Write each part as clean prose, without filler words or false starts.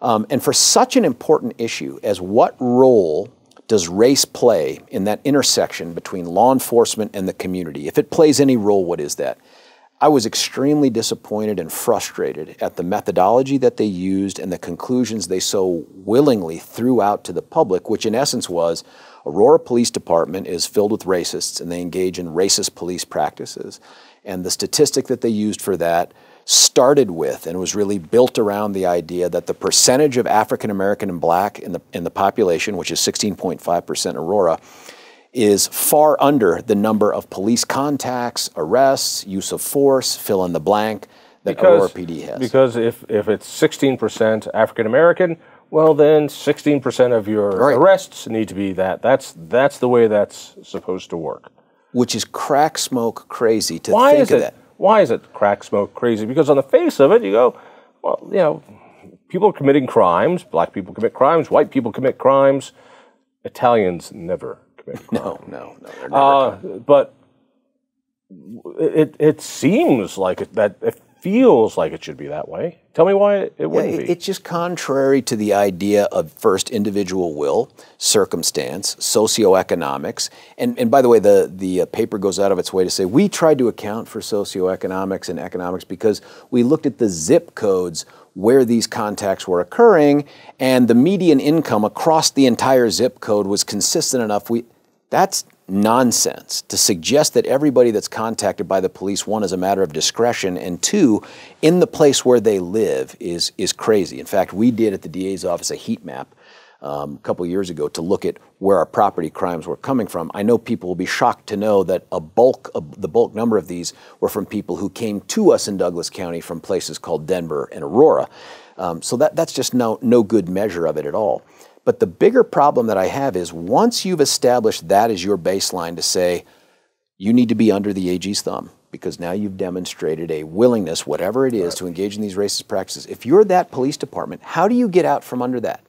And for such an important issue as what role does race play in that intersection between law enforcement and the community? If it plays any role, what is that? I was extremely disappointed and frustrated at the methodology that they used and the conclusions they so willingly threw out to the public, which in essence was Aurora Police Department is filled with racists and they engage in racist police practices. And the statistic that they used for that started with and was really built around the idea that the percentage of African American and black in the population, which is 16.5% Aurora, is far under the number of police contacts, arrests, use of force, fill in the blank, that Aurora PD has. Because if it's 16% African American, well then 16% of your arrests need to be that. That's the way that's supposed to work. Which is crack smoke crazy to think of that. Why is it crack smoke crazy? Because on the face of it, you go, well, you know, people are committing crimes. Black people commit crimes. White people commit crimes. Italians never commit crimes. No, they're never but it seems like it feels like it should be that way. Tell me why it wouldn't be. It's just contrary to the idea of first individual will, circumstance, socioeconomics, and by the way, the paper goes out of its way to say we tried to account for socioeconomics and economics because we looked at the zip codes where these contacts were occurring, and the median income across the entire zip code was consistent enough. That's nonsense to suggest that everybody that's contacted by the police, one, is a matter of discretion, and two, in the place where they live is crazy. In fact, we did at the DA's office a heat map a couple of years ago to look at where our property crimes were coming from. I know people will be shocked to know that the bulk number of these were from people who came to us in Douglas County from places called Denver and Aurora. So that's just no good measure of it at all. But the bigger problem that I have is once you've established that as your baseline to say, you need to be under the AG's thumb because now you've demonstrated a willingness, whatever it is, to engage in these racist practices. If you're that police department, how do you get out from under that?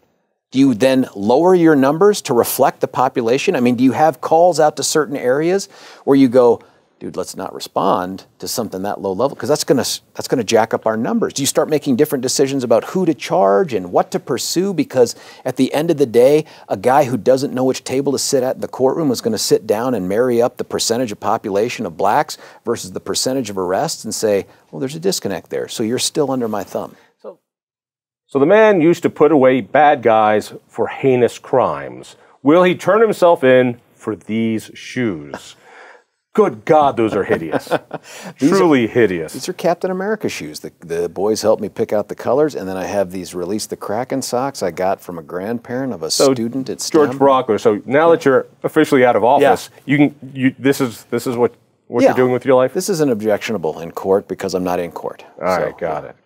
Do you then lower your numbers to reflect the population? I mean, do you have calls out to certain areas where you go, dude, let's not respond to something that low level because that's gonna jack up our numbers. Do you start making different decisions about who to charge and what to pursue? Because at the end of the day, a guy who doesn't know which table to sit at in the courtroom is going to sit down and marry up the percentage of population of blacks versus the percentage of arrests and say, well, there's a disconnect there. So you're still under my thumb. So the man used to put away bad guys for heinous crimes. Will he turn himself in for these shoes? Good God, those are hideous. Truly hideous. These are Captain America shoes. The boys helped me pick out the colors, and then I have these Release the Kraken socks I got from a grandparent of a student at STEM. George Brauchler, so now that you're officially out of office, this is what you're doing with your life? This isn't objectionable in court because I'm not in court. All right, got it.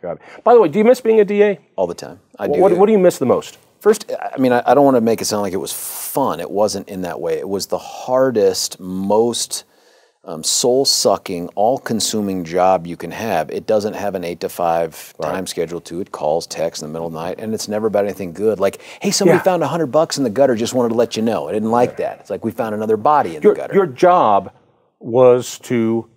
By the way, do you miss being a DA? All the time. I do. What do you miss the most? First, I mean, I don't want to make it sound like it was fun. It wasn't in that way. It was the hardest, most soul-sucking, all-consuming job you can have. It doesn't have an 8 to 5 time schedule to it. Calls, texts in the middle of the night, and it's never about anything good. Like, hey, somebody found $100 in the gutter. Just wanted to let you know. I didn't like that. It's like we found another body in the gutter. Your job was to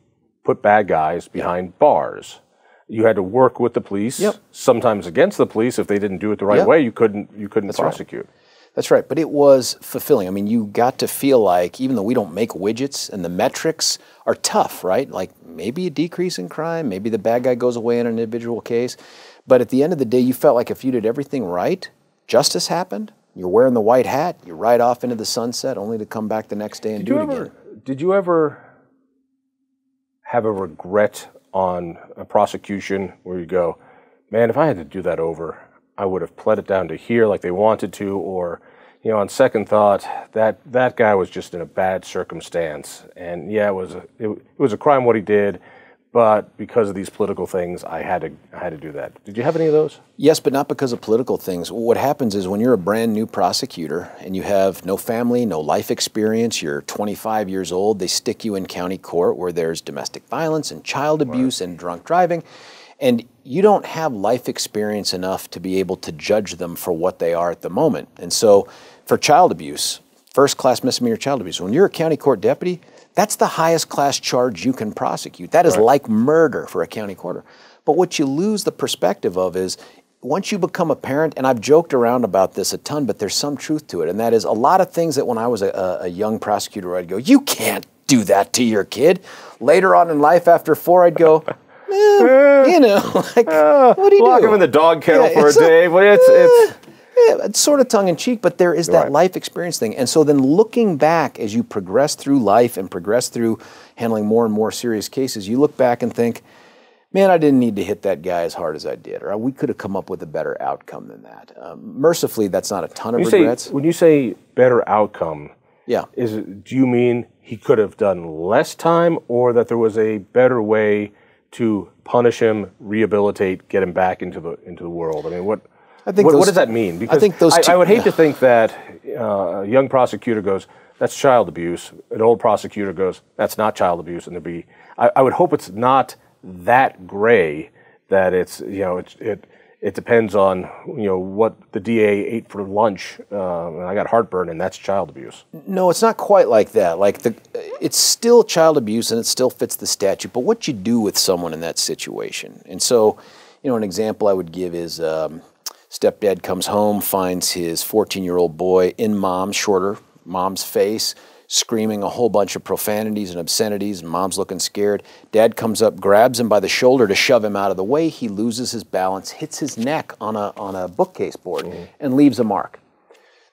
put bad guys behind bars. You had to work with the police. Sometimes against the police if they didn't do it the right way. You couldn't prosecute. That's right, but it was fulfilling. I mean, you got to feel like, even though we don't make widgets and the metrics are tough, right? Like maybe a decrease in crime, maybe the bad guy goes away in an individual case, but at the end of the day, you felt like if you did everything right, justice happened, you're wearing the white hat, you ride off into the sunset only to come back the next day and do it again. Did you ever have a regret on a prosecution where you go, man, if I had to do that over, I would have pled it down to here like they wanted to, or, you know, on second thought, that guy was just in a bad circumstance, and yeah, it was a crime what he did, but because of these political things, I had to do that. Did you have any of those? Yes, but not because of political things. What happens is when you're a brand new prosecutor and you have no family, no life experience, you're 25 years old, they stick you in county court where there's domestic violence and child abuse and drunk driving. And you don't have life experience enough to be able to judge them for what they are at the moment. And so for child abuse, first-class misdemeanor child abuse, when you're a county court deputy, that's the highest class charge you can prosecute. That is like murder for a county court. But what you lose the perspective of is once you become a parent, and I've joked around about this a ton, but there's some truth to it, and that is a lot of things that when I was a young prosecutor, I'd go, you can't do that to your kid. Later on in life, after 4, I'd go, you know, like, what do you do? Lock him in the dog kennel for a day. But it's sort of tongue-in-cheek, but there is that life experience thing. And so then looking back as you progress through life and progress through handling more and more serious cases, you look back and think, man, I didn't need to hit that guy as hard as I did, or we could have come up with a better outcome than that. Mercifully, that's not a ton of regrets. When you say better outcome, yeah, do you mean he could have done less time, or that there was a better way to punish him, rehabilitate, get him back into the world? I mean, what does that mean? Because I would hate to think that a young prosecutor goes, that's child abuse. An old prosecutor goes, that's not child abuse, and I would hope it's not that gray that it's, you know, it depends on, you know, what the DA ate for lunch. I got heartburn, and that's child abuse. No, it's not quite like that. Like it's still child abuse, and it still fits the statute. But what you do with someone in that situation, and so, you know, an example I would give is stepdad comes home, finds his 14-year-old boy in mom's face, screaming a whole bunch of profanities and obscenities, and mom's looking scared. Dad comes up, grabs him by the shoulder to shove him out of the way. He loses his balance, hits his neck on a bookcase board, and leaves a mark.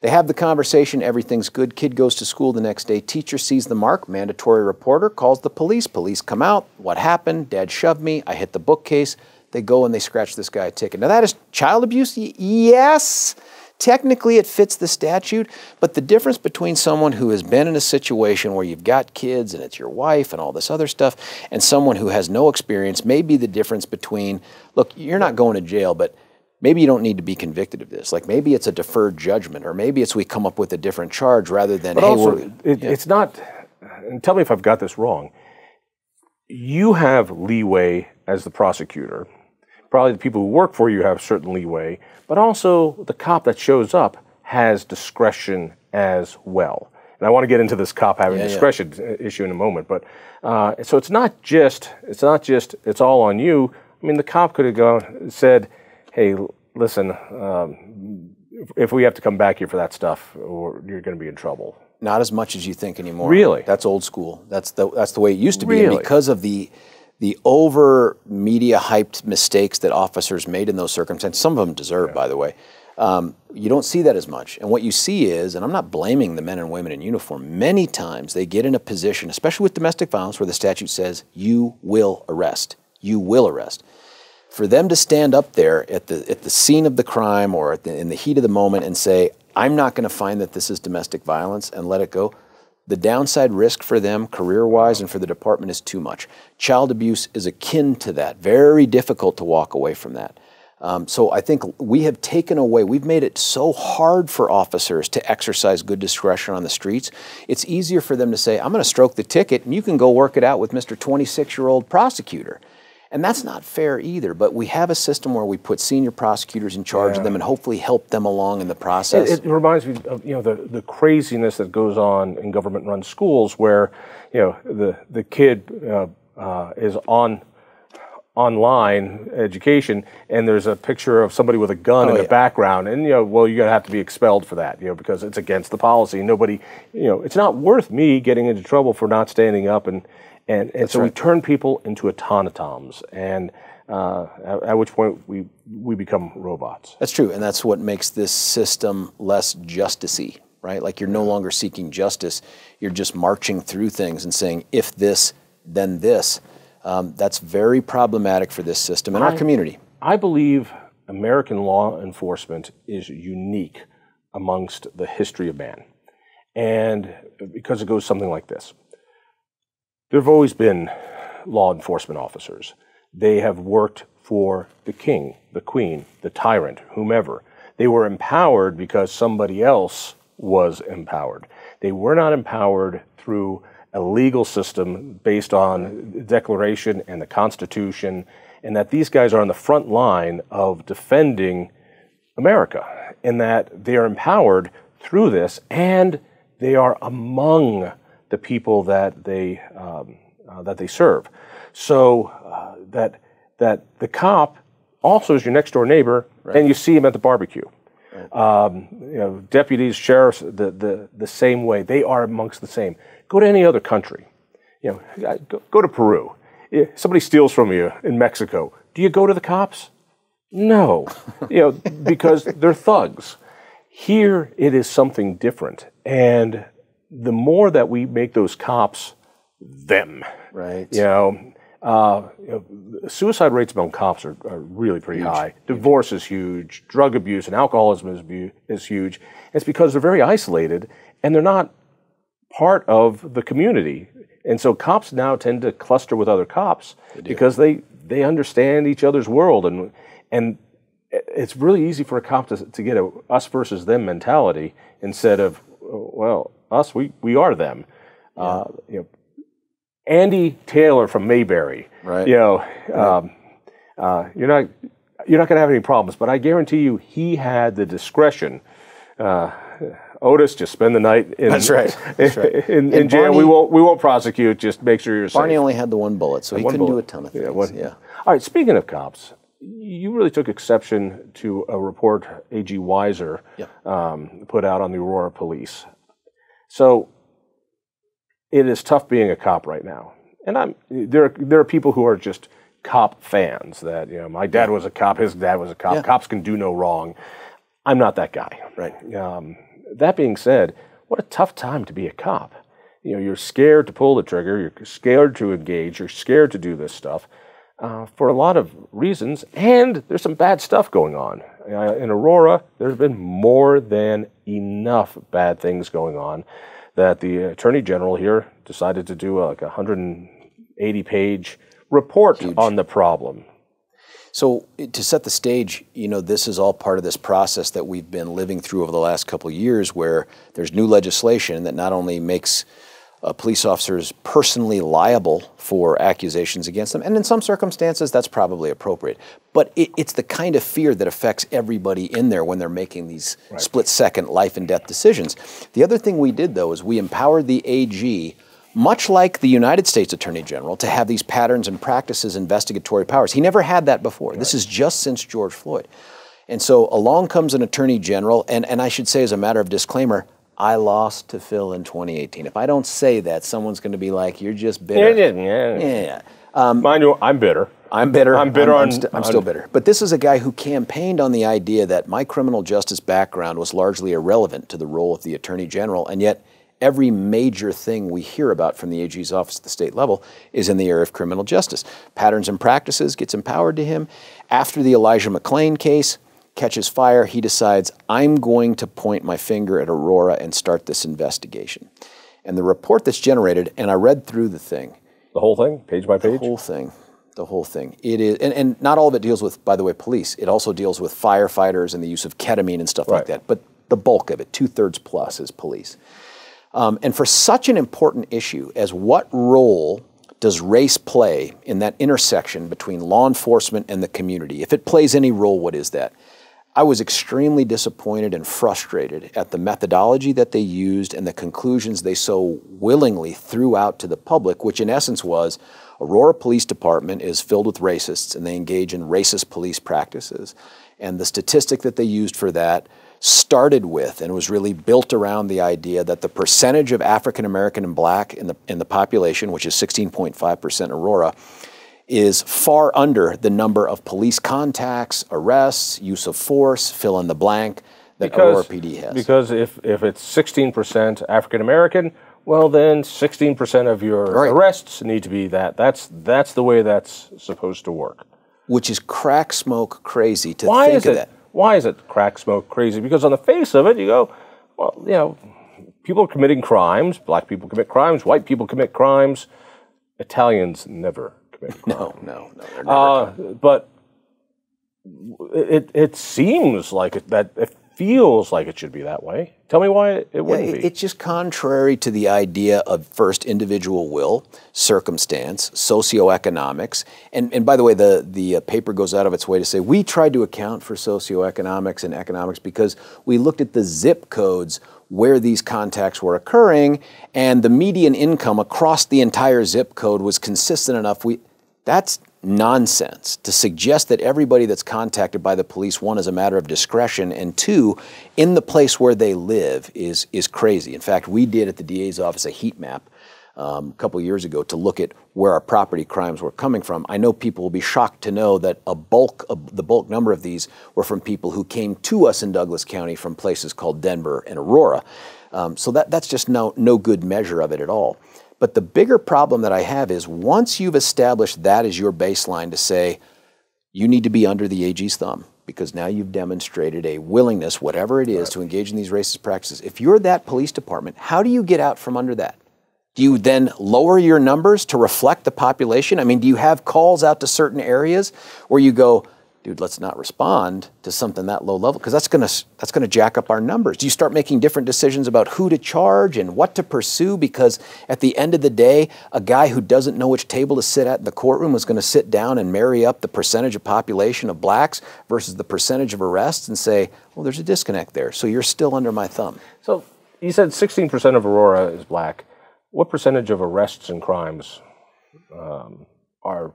They have the conversation, everything's good. Kid goes to school the next day. Teacher sees the mark, mandatory reporter, calls the police. Police come out. What happened? Dad shoved me. I hit the bookcase. They go and they scratch this guy a ticket. Now that is child abuse? Yes. Technically, it fits the statute, but the difference between someone who has been in a situation where you've got kids and it's your wife and all this other stuff, and someone who has no experience may be the difference between, look, you're not going to jail, but maybe you don't need to be convicted of this. Like maybe it's a deferred judgment, or maybe it's we come up with a different charge rather than, but hey, also, it's not, and tell me if I've got this wrong, you have leeway as the prosecutor. Probably the people who work for you have certain leeway, but also the cop that shows up has discretion as well. And I want to get into this cop having discretion issue in a moment, but so it's not just it's all on you. I mean, the cop could have said, "Hey, listen, if we have to come back here for that stuff, or you're going to be in trouble." Not as much as you think anymore. Really? That's old school. That's the way it used to be. And because of the over media hyped mistakes that officers made in those circumstances, some of them deserve, by the way, you don't see that as much. And what you see is, and I'm not blaming the men and women in uniform, many times they get in a position, especially with domestic violence, where the statute says, you will arrest. You will arrest. For them to stand up there at the scene of the crime or in the heat of the moment and say, I'm not going to find that this is domestic violence and let it go, the downside risk for them, career-wise, and for the department is too much. Child abuse is akin to that. Very difficult to walk away from that. So I think we have taken away, we've made it so hard for officers to exercise good discretion on the streets. It's easier for them to say, I'm going to stroke the ticket, and you can go work it out with Mr. 26-year-old prosecutor. And that's not fair either, but we have a system where we put senior prosecutors in charge of them and hopefully help them along in the process. It reminds me of, you know, the craziness that goes on in government-run schools where, you know, the kid is online education, and there's a picture of somebody with a gun in the background, and, you know, well, you're going to have to be expelled for that, you know, because it's against the policy. Nobody, you know, it's not worth me getting into trouble for not standing up and so we turn people into automatons, and at which point we become robots. That's true, and that's what makes this system less justice-y, right? Like you're no longer seeking justice, you're just marching through things and saying, if this, then this. That's very problematic for this system and our community. I believe American law enforcement is unique amongst the history of man, and because it goes something like this. There have always been law enforcement officers. They have worked for the king, the queen, the tyrant, whomever. They were empowered because somebody else was empowered. They were not empowered through a legal system based on the Declaration and the Constitution, and that these guys are on the front line of defending America, in that they are empowered through this, and they are among the people that they serve, so that the cop also is your next door neighbor, and you see them at the barbecue. Deputies, sheriffs, the same way. They are amongst the same. Go to any other country. Go to Peru. Somebody steals from you in Mexico. Do you go to the cops? No, because they're thugs. Here, it is something different, and the more that we make those cops them, right? Suicide rates among cops are really pretty high. Divorce is huge. Drug abuse and alcoholism is huge. It's because they're very isolated and they're not part of the community. And so cops now tend to cluster with other cops because they understand each other's world. And it's really easy for a cop to get a us versus them mentality instead of, well, us, we are them. Andy Taylor from Mayberry. Right. You're not going to have any problems, but I guarantee you he had the discretion. Otis, just spend the night in, That's right. in jail. Barney, we won't prosecute. Just make sure you're safe. Barney only had the one bullet, so he couldn't do a ton of things. All right. Speaking of cops, you really took exception to a report AG Weiser put out on the Aurora Police. So it is tough being a cop right now, and there are people who are just cop fans. That my dad was a cop, his dad was a cop. Cops can do no wrong. I'm not that guy. Right. That being said, what a tough time to be a cop. You're scared to pull the trigger. You're scared to engage. You're scared to do this stuff for a lot of reasons. And there's some bad stuff going on. In Aurora, there's been more than enough bad things going on that the Attorney General here decided to do like a 180-page report on the problem. So to set the stage, this is all part of this process that we've been living through over the last couple of years, where there's new legislation that not only makes police officers personally liable for accusations against them, and in some circumstances that's probably appropriate, but it's the kind of fear that affects everybody in there when they're making these split-second life and death decisions. The other thing we did, though, is we empowered the AG, much like the United States Attorney General, to have these patterns and practices investigatory powers. He never had that before. This is just since George Floyd. And so along comes an Attorney General, and I should say, as a matter of disclaimer, I lost to Phil in 2018. If I don't say that, someone's going to be like, you're just bitter. Mind you, I'm bitter. I'm bitter. I'm bitter. I'm still bitter. But this is a guy who campaigned on the idea that my criminal justice background was largely irrelevant to the role of the Attorney General, and yet every major thing we hear about from the AG's office at the state level is in the area of criminal justice. Patterns and practices gets empowered to him. After the Elijah McClain case catches fire, he decides, I'm going to point my finger at Aurora and start this investigation. And the report that's generated, and I read through the thing. The whole thing, page by page? The whole thing. The whole thing. It is, and not all of it deals with, by the way, police. It also deals with firefighters and the use of ketamine and stuff like that. But the bulk of it, 2/3 plus, is police. And for such an important issue as what role does race play in that intersection between law enforcement and the community? If it plays any role, what is that? I was extremely disappointed and frustrated at the methodology that they used and the conclusions they so willingly threw out to the public, which in essence was Aurora Police Department is filled with racists and they engage in racist police practices. And the statistic that they used for that started with and was really built around the idea that the percentage of African American and black in the population, which is 16.5% Aurora, is far under the number of police contacts, arrests, use of force, fill in the blank, that Aurora PD has. Because if it's 16% African American, well then 16% of your arrests need to be that. That's the way that's supposed to work. Which is crack smoke crazy to think of that. Why is it crack smoke crazy? Because on the face of it, you go, well, people are committing crimes. Black people commit crimes. White people commit crimes. Italians never commit crimes. No, they're never. But it seems like it feels like it should be that way. Tell me why it wouldn't be. It's just contrary to the idea of first individual will, circumstance, socioeconomics, and by the way, the paper goes out of its way to say we tried to account for socioeconomics and economics because we looked at the zip codes where these contacts were occurring, and the median income across the entire zip code was consistent enough. nonsense to suggest that everybody that's contacted by the police, one, is a matter of discretion, and two, in the place where they live is crazy. In fact, we did at the DA's office a heat map a couple of years ago to look at where our property crimes were coming from. I know people will be shocked to know that the bulk number of these were from people who came to us in Douglas County from places called Denver and Aurora. So that's just no good measure of it at all. But the bigger problem that I have is once you've established that as your baseline to say, you need to be under the AG's thumb, because now you've demonstrated a willingness, whatever it is, to engage in these racist practices. If you're that police department, how do you get out from under that? Do you then lower your numbers to reflect the population? I mean, do you have calls out to certain areas where you go, dude, let's not respond to something that low level, because that's gonna jack up our numbers? Do you start making different decisions about who to charge and what to pursue? Because at the end of the day, a guy who doesn't know which table to sit at in the courtroom is going to sit down and marry up the percentage of population of blacks versus the percentage of arrests and say, well, there's a disconnect there, so you're still under my thumb. So you said 16% of Aurora is black. What percentage of arrests and crimes are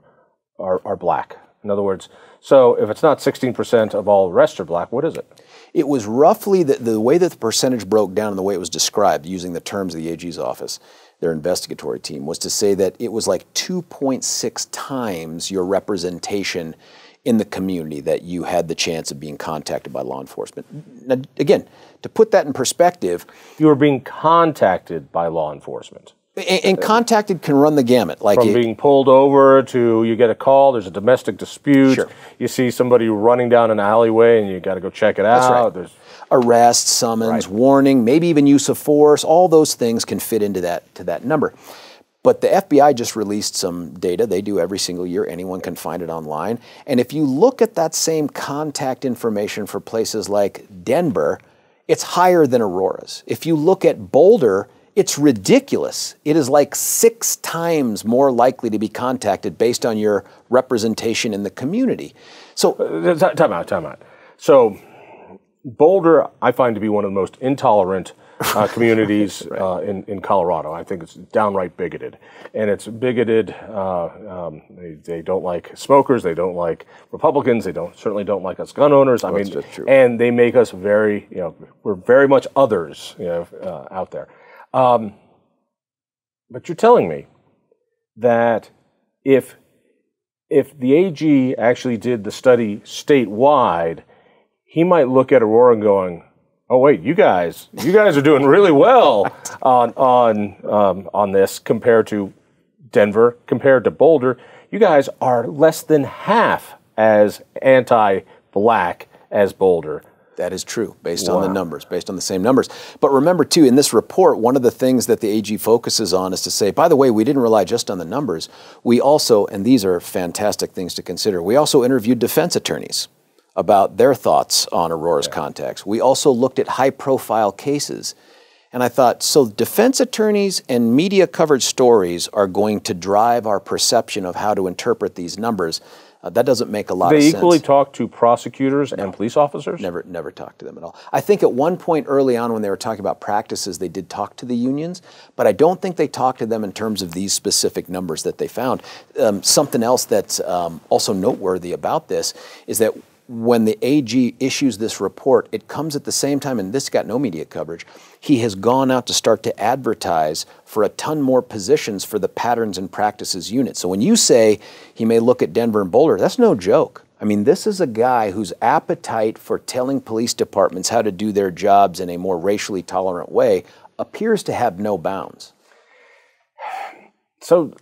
black? In other words, so if it's not 16% of all arrests are black, what is it? It was roughly, the way that the percentage broke down and the way it was described using the terms of the AG's office, their investigatory team, was to say that it was like 2.6 times your representation in the community that you had the chance of being contacted by law enforcement. Now, again, to put that in perspective, you were being contacted by law enforcement. And contacted can run the gamut. Like from being pulled over to you get a call, there's a domestic dispute, sure. You see somebody running down an alleyway and you got to go check it out. Right. There's arrest, summons, warning, maybe even use of force. All those things can fit into that number. But the FBI just released some data. They do every single year. Anyone can find it online. And if you look at that same contact information for places like Denver, it's higher than Aurora's. If you look at Boulder, it's ridiculous. It is like 6 times more likely to be contacted based on your representation in the community. So, time out. So, Boulder, I find to be one of the most intolerant communities right. In Colorado. I think it's downright bigoted. And it's bigoted, they don't like smokers, they don't like Republicans, they certainly don't like us gun owners. I mean, and they make us very, we're very much others, out there. But you're telling me that if the AG actually did the study statewide, he might look at Aurora and going, oh wait, you guys are doing really well on this compared to Denver, compared to Boulder. You guys are less than half as anti-black as Boulder. That is true, based on the numbers, based on the same numbers. But remember, too, in this report, one of the things that the AG focuses on is to say, by the way, we didn't rely just on the numbers. We also, and these are fantastic things to consider, we also interviewed defense attorneys about their thoughts on Aurora's contacts. We also looked at high-profile cases. And I thought, so defense attorneys and media-covered stories are going to drive our perception of how to interpret these numbers. That doesn't make a lot of sense. They equally talk to prosecutors and police officers? Never talked to them at all. I think at one point early on when they were talking about practices, they did talk to the unions, but I don't think they talked to them in terms of these specific numbers that they found. Something else that's also noteworthy about this is that when the AG issues this report, it comes at the same time, and this got no media coverage, he has gone out to start to advertise for a ton more positions for the Patterns and Practices Unit. So when you say he may look at Denver and Boulder, that's no joke. I mean, this is a guy whose appetite for telling police departments how to do their jobs in a more racially tolerant way appears to have no bounds. So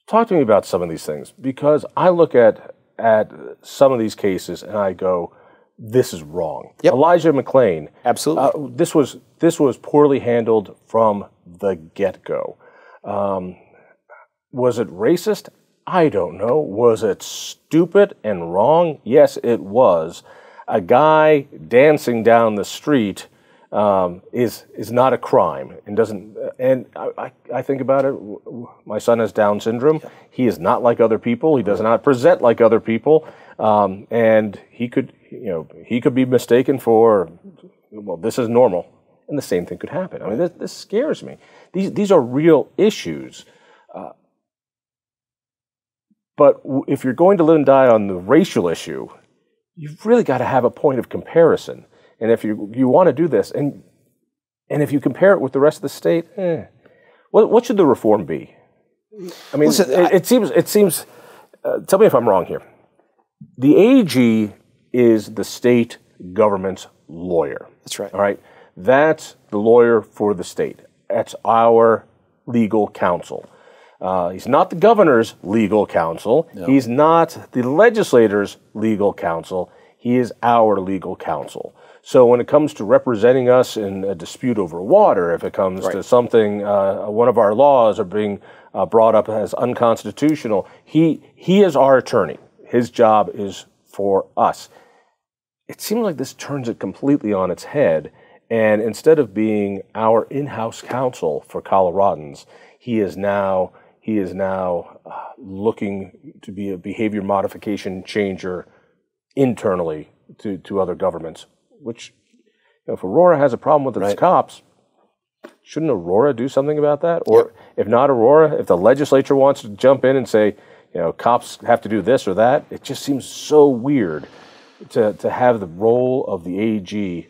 talk to me about some of these things, because I look at some of these cases and I go, this is wrong. Yep. Elijah McClain. Absolutely. This was poorly handled from the get-go. Was it racist? I don't know. Was it stupid and wrong? Yes, it was. A guy dancing down the street is not a crime and doesn't. And I think about it. My son has Down syndrome. Yeah. He is not like other people. He does not present like other people, and he could be mistaken for, well, this is normal, and the same thing could happen. I mean, this scares me. These are real issues. But if you're going to live and die on the racial issue, you've really got to have a point of comparison. And if you want to do this, and if you compare it with the rest of the state, what should the reform be? I mean, listen, it seems. Tell me if I'm wrong here. The AG is the state government's lawyer. That's right. All right, that's the lawyer for the state. That's our legal counsel. He's not the governor's legal counsel. No. He's not the legislator's legal counsel. He is our legal counsel. So when it comes to representing us in a dispute over water, if it comes to something, one of our laws are being brought up as unconstitutional, he is our attorney. His job is for us. It seems like this turns it completely on its head, and instead of being our in-house counsel for Coloradans, he is now looking to be a behavior modification changer internally to other governments, which, if Aurora has a problem with its cops, shouldn't Aurora do something about that? Or if not Aurora, if the legislature wants to jump in and say, cops have to do this or that, it just seems so weird to have the role of the AG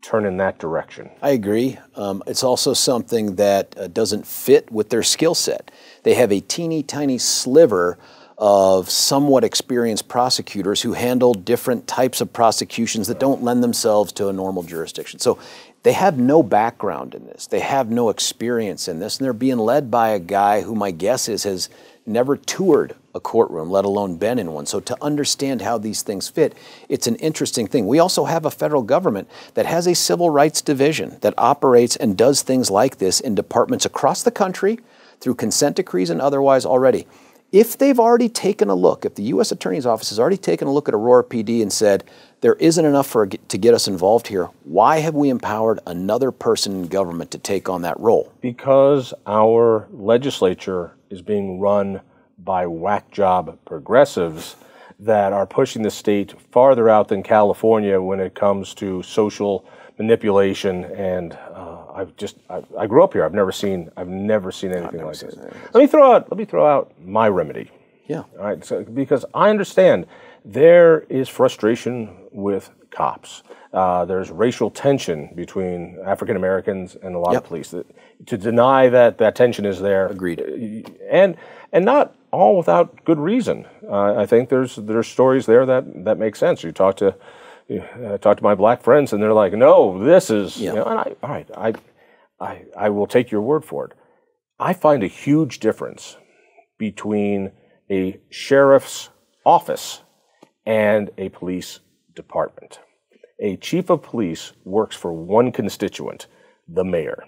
turn in that direction. I agree. It's also something that doesn't fit with their skill set. They have a teeny tiny sliver of somewhat experienced prosecutors who handle different types of prosecutions that don't lend themselves to a normal jurisdiction. So they have no background in this. They have no experience in this, and they're being led by a guy who my guess is has never toured a courtroom, let alone been in one. So to understand how these things fit, it's an interesting thing. We also have a federal government that has a civil rights division that operates and does things like this in departments across the country through consent decrees and otherwise already. If they've already taken a look, if the U.S. Attorney's Office has already taken a look at Aurora PD and said, there isn't enough to get us involved here, why have we empowered another person in government to take on that role? Because our legislature is being run by whack job progressives that are pushing the state farther out than California when it comes to social manipulation. And I grew up here. I've never seen anything like this. Let me throw out my remedy. Yeah. All right. So, because I understand there is frustration with cops. There's racial tension between African Americans and a lot of police. To deny that tension is there, agreed, and not all without good reason. I think there's stories there that make sense. You talk to my black friends, and they're like, "No, this is." And I will take your word for it. I find a huge difference between a sheriff's office and a police department. A chief of police works for one constituent, the mayor,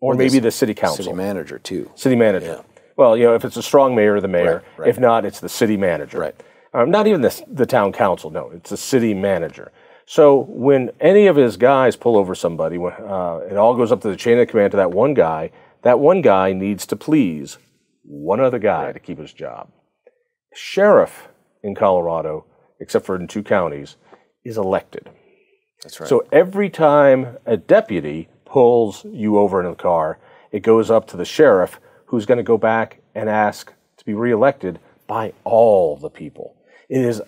or maybe the city council. City manager, too. City manager. Yeah. Well, if it's a strong mayor, the mayor. Right. If not, it's the city manager. Right. Not even the town council, no, it's the city manager. So when any of his guys pull over somebody, it all goes up to the chain of command to that one guy. That one guy needs to please one other guy to keep his job. Sheriff in Colorado, except for in 2 counties, is elected. That's right. So every time a deputy pulls you over in a car, it goes up to the sheriff, who's going to go back and ask to be reelected by all the people.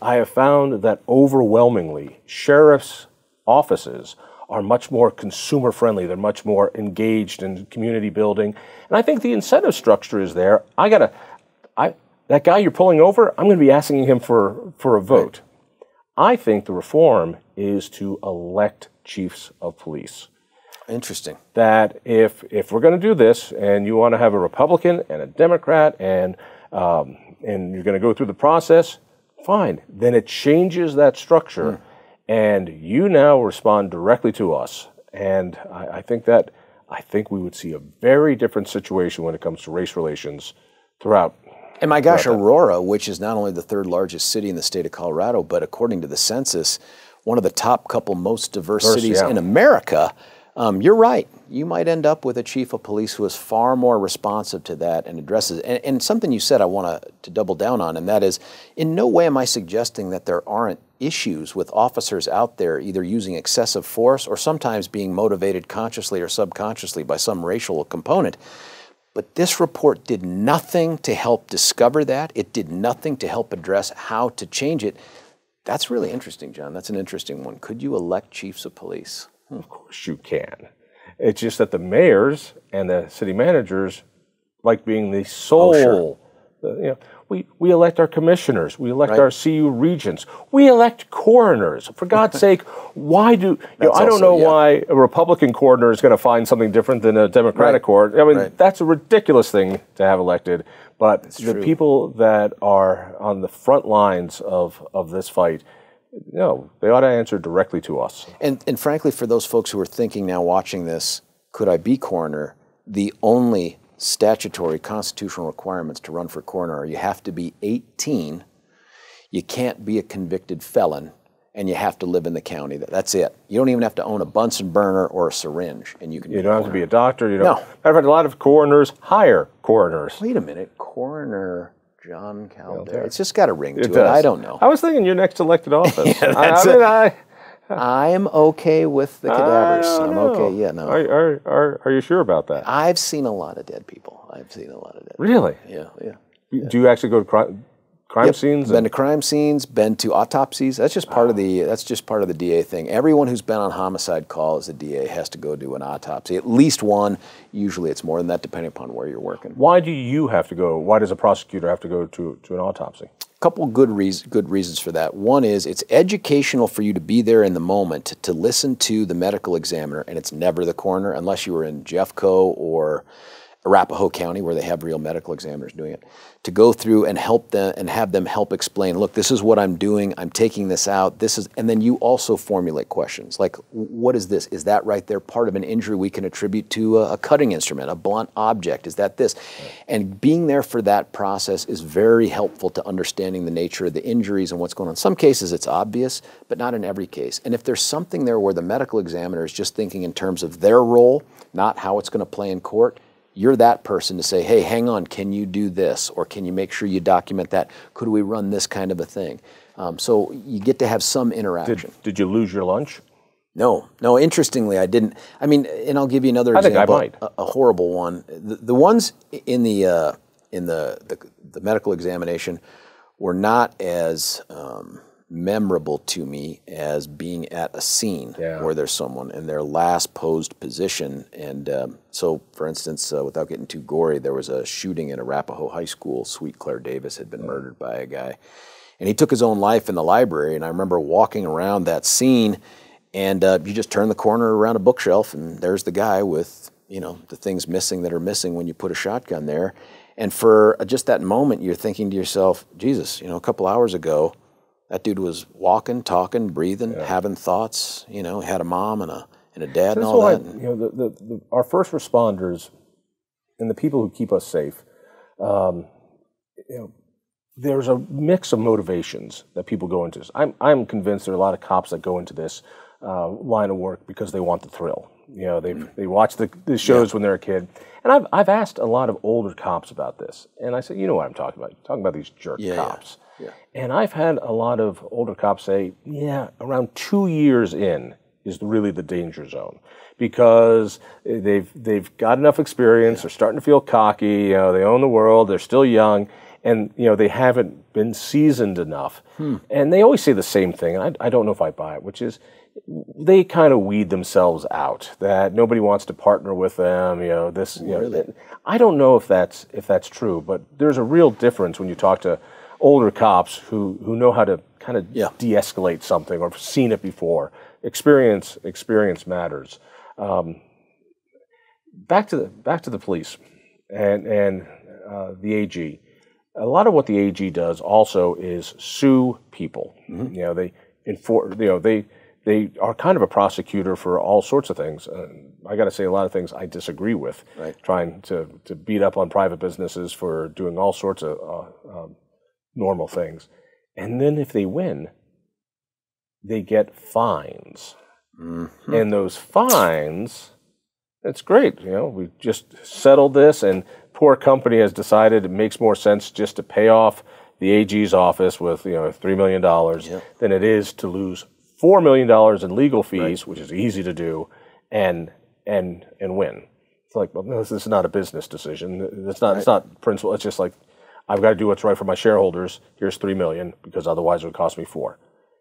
I have found that overwhelmingly, sheriff's offices are much more consumer friendly. They're much more engaged in community building. And I think the incentive structure is there. That guy you're pulling over, I'm going to be asking him for a vote. Right. I think the reform is to elect chiefs of police. Interesting. That if we're going to do this, and you want to have a Republican and a Democrat, and you're going to go through the process, fine. Then it changes that structure, and you now respond directly to us. And I think we would see a very different situation when it comes to race relations throughout. And my gosh, Aurora, which is not only the 3rd largest city in the state of Colorado, but according to the census, one of the top couple most diverse cities in America. You're right. You might end up with a chief of police who is far more responsive to that and addresses it. And something you said I want to double down on, and that is, in no way am I suggesting that there aren't issues with officers out there either using excessive force or sometimes being motivated consciously or subconsciously by some racial component. But this report did nothing to help discover that. It did nothing to help address how to change it. That's really interesting, John. That's an interesting one. Could you elect chiefs of police? Of course you can. It's just that the mayors and the city managers like being the sole. Oh, sure. We elect our commissioners. We elect our CU regents. We elect coroners. For God's sake, why do I don't know why a Republican coroner is going to find something different than a Democratic coroner. I mean, that's a ridiculous thing to have elected. But the people that are on the front lines of this fight, they ought to answer directly to us. And frankly, for those folks who are thinking now, watching this, could I be coroner? The only statutory constitutional requirements to run for coroner are you have to be 18, you can't be a convicted felon, and you have to live in the county. That's it. You don't even have to own a Bunsen burner or a syringe, and you can. You don't have to be a doctor. You don't. No. Matter of fact, a lot of coroners hire coroners. Wait a minute, coroner Jon Caldara. It's just got a ring to it. Does. I don't know. I was thinking your next elected office. I'm okay with the cadavers. I'm okay. Yeah, no. Are you sure about that? I've seen a lot of dead people. I've seen a lot of dead. Really? Yeah. Do you actually go to crime scenes? Been to crime scenes. Been to autopsies. That's just part of the. That's just part of the DA thing. Everyone who's been on homicide call as a DA has to go do an autopsy. At least one. Usually, it's more than that, depending upon where you're working. Why do you have to go? Why does a prosecutor have to go to an autopsy? Couple good reasons for that. One is it's educational for you to be there in the moment to listen to the medical examiner, and it's never the coroner unless you were in Jeffco or Arapahoe County where they have real medical examiners doing it, to go through and help them and have them help explain, look, this is what I'm doing, I'm taking this out, this is, and then you also formulate questions like, what is this? Is that right there part of an injury we can attribute to a cutting instrument, a blunt object? Is that this? And being there for that process is very helpful to understanding the nature of the injuries and what's going on. In some cases it's obvious, but not in every case. And if there's something there where the medical examiner is just thinking in terms of their role, not how it's going to play in court, you're that person to say, hey, hang on, can you do this? Or can you make sure you document that? Could we run this kind of a thing? So you get to have some interaction. Did you lose your lunch? No, interestingly, I didn't. I mean, and I'll give you another example. I think I might. A horrible one. The ones in the medical examination were not as memorable to me as being at a scene where there's someone in their last posed position. And so, for instance, without getting too gory, there was a shooting in Arapahoe High School. Sweet Claire Davis had been murdered by a guy. And he took his own life in the library. And I remember walking around that scene, and you just turn the corner around a bookshelf, and there's the guy with, the things missing that are missing when you put a shotgun there. And for just that moment, you're thinking to yourself, Jesus, a couple hours ago, that dude was walking, talking, breathing, having thoughts. Had a mom and a dad and all that. Our first responders and the people who keep us safe, there's a mix of motivations that people go into this. I'm convinced there are a lot of cops that go into this line of work because they want the thrill. They watch the shows when they're a kid. And I've asked a lot of older cops about this. And I said, you know what I'm talking about. I'm talking about these jerk cops. Yeah. And I've had a lot of older cops say, around 2 years in is really the danger zone, because they've got enough experience, they're starting to feel cocky, they own the world, they're still young, and they haven't been seasoned enough. And they always say the same thing, and I don't know if I buy it, which is they kind of weed themselves out, that nobody wants to partner with them, Really? I don't know if that's true, but there's a real difference when you talk to older cops who know how to kind of de-escalate something or have seen it before. Experience matters. Back to the police and the AG. A lot of what the AG does also is sue people. They are kind of a prosecutor for all sorts of things. I got to say, a lot of things I disagree with. Right. Trying to beat up on private businesses for doing all sorts of normal things. And then if they win, they get fines. And those fines, it's great. We just settled this, and poor company has decided it makes more sense just to pay off the AG's office with $3 million than it is to lose $4 million in legal fees, which is easy to do, and win. It's like, well, no, this is not a business decision. It's not principle. It's just like, I've got to do what's right for my shareholders. Here's $3 million because otherwise it would cost me $4 million.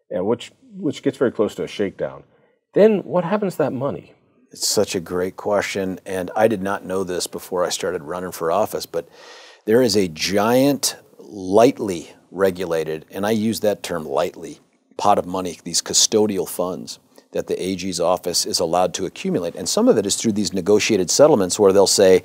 And which gets very close to a shakedown. Then what happens to that money? It's such a great question, and I did not know this before I started running for office, but there is a giant, lightly regulated, and I use that term lightly, pot of money, these custodial funds that the AG's office is allowed to accumulate. And some of it is through these negotiated settlements where they'll say,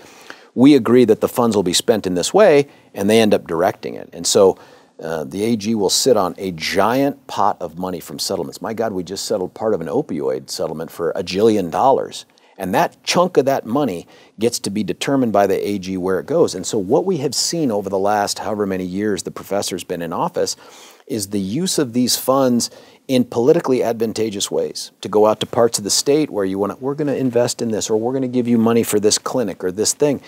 we agree that the funds will be spent in this way, and they end up directing it. And so the AG will sit on a giant pot of money from settlements. My God, we just settled part of an opioid settlement for $1 jillion. And that chunk of that money gets to be determined by the AG where it goes. And so what we have seen over the last however many years the professor's been in office is the use of these funds in politically advantageous ways to go out to parts of the state where we're going to invest in this, or we're going to give you money for this clinic or this thing.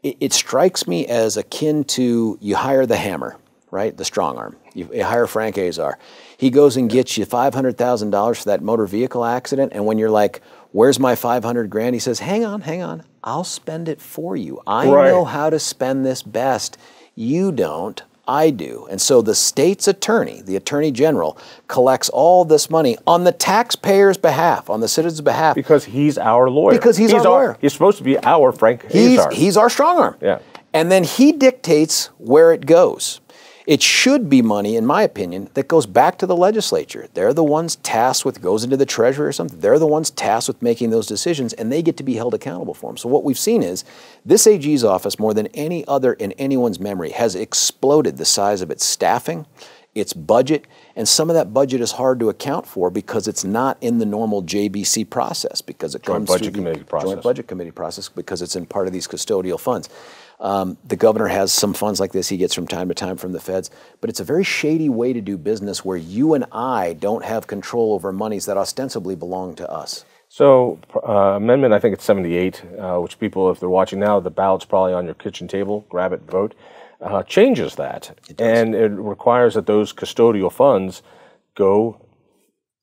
It strikes me as akin to you hire the hammer, right? The strong arm. You hire Frank Azar. He goes and gets you $500,000 for that motor vehicle accident, and when you're like, where's my 500 grand? He says, hang on, I'll spend it for you. I know how to spend this best. You don't, I do. And so the state's attorney, the attorney general, collects all this money on the taxpayer's behalf, on the citizen's behalf. Because he's our lawyer. Because he's our lawyer. He's supposed to be our Frank Azar. He's our strong arm. Yeah. And then he dictates where it goes. It should be money, in my opinion, that goes back to the legislature. They're the ones tasked with, goes into the treasury or something. They're the ones tasked with making those decisions, and they get to be held accountable for them. So what we've seen is this AG's office, more than any other in anyone's memory, has exploded the size of its staffing, its budget, and some of that budget is hard to account for because it's not in the normal JBC process, because it comes through the Joint Budget Committee process, because it's in part of these custodial funds. The governor has some funds like this he gets from time to time from the feds, but it's a very shady way to do business where you and I don't have control over monies that ostensibly belong to us. So amendment, I think it's 78, which people, if they're watching now, the ballot's probably on your kitchen table, grab it, vote, changes that. And it requires that those custodial funds go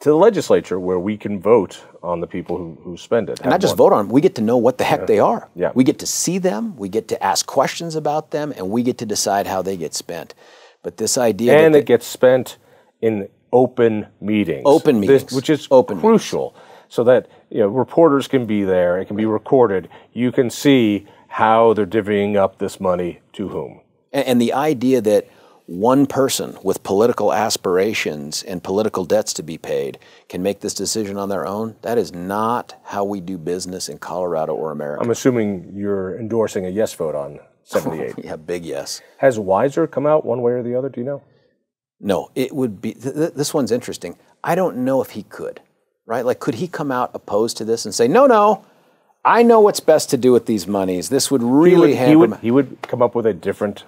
to the legislature where we can vote on the people who spend it. And not just vote on them, we get to know what the heck they are. Yeah. We get to see them, we get to ask questions about them, and we get to decide how they get spent. But this idea and it gets spent in open meetings. Open meetings. Which is crucial. So that reporters can be there, it can be recorded, you can see how they're divvying up this money to whom. And the idea that one person with political aspirations and political debts to be paid can make this decision on their own, that is not how we do business in Colorado or America. I'm assuming you're endorsing a yes vote on 78. Yeah, big yes. Has Weiser come out one way or the other, do you know? No, it would be, this one's interesting. I don't know if he could, right? Like, could he come out opposed to this and say, no, I know what's best to do with these monies. This would really he would come up with a different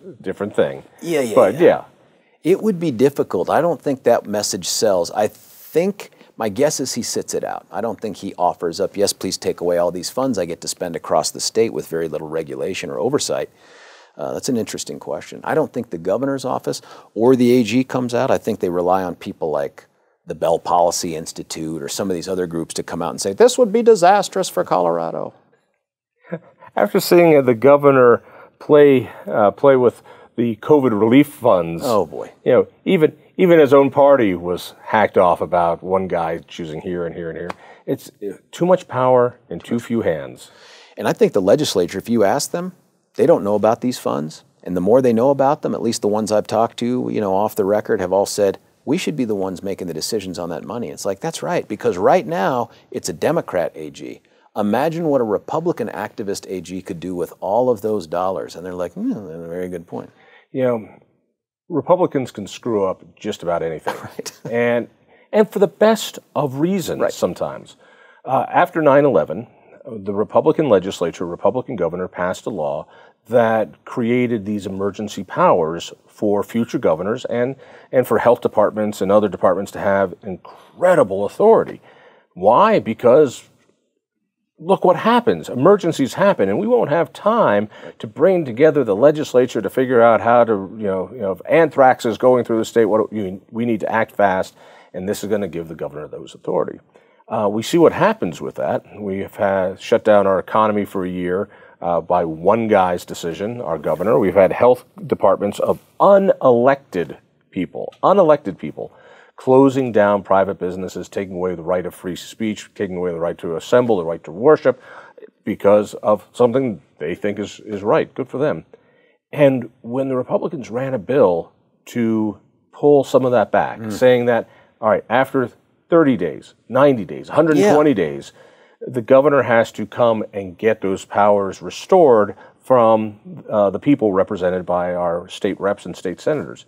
thing. Yeah. It would be difficult. I don't think that message sells. I think, my guess is he sits it out. I don't think he offers up, yes, please take away all these funds I get to spend across the state with very little regulation or oversight. That's an interesting question. I don't think the governor's office or the AG comes out. I think they rely on people like the Bell Policy Institute or some of these other groups to come out and say, this would be disastrous for Colorado. After seeing the governor play with the COVID relief funds, oh boy, even his own party was hacked off about one guy choosing here and here and here. It's too much power in too few hands. And I think the legislature, if you ask them, they don't know about these funds. And the more they know about them, at least the ones I've talked to, off the record, have all said, we should be the ones making the decisions on that money. It's like, that's right, because right now it's a Democrat AG. Imagine what a Republican activist AG could do with all of those dollars. And they're like, that's a very good point. Republicans can screw up just about anything. Right. And for the best of reasons sometimes. After 9/11, the Republican legislature, Republican governor passed a law that created these emergency powers for future governors and for health departments and other departments to have incredible authority. Why? Because look what happens. Emergencies happen, and we won't have time to bring together the legislature to figure out how to, if anthrax is going through the state, we need to act fast, and this is going to give the governor those authority. We see what happens with that. We have shut down our economy for a year. by one guy's decision, our governor. We've had health departments of unelected people, closing down private businesses, taking away the right of free speech, taking away the right to assemble, the right to worship, because of something they think is right. Good for them. And when the Republicans ran a bill to pull some of that back, saying that, all right, after 30 days, 90 days, 120 days, the governor has to come and get those powers restored from the people represented by our state reps and state senators.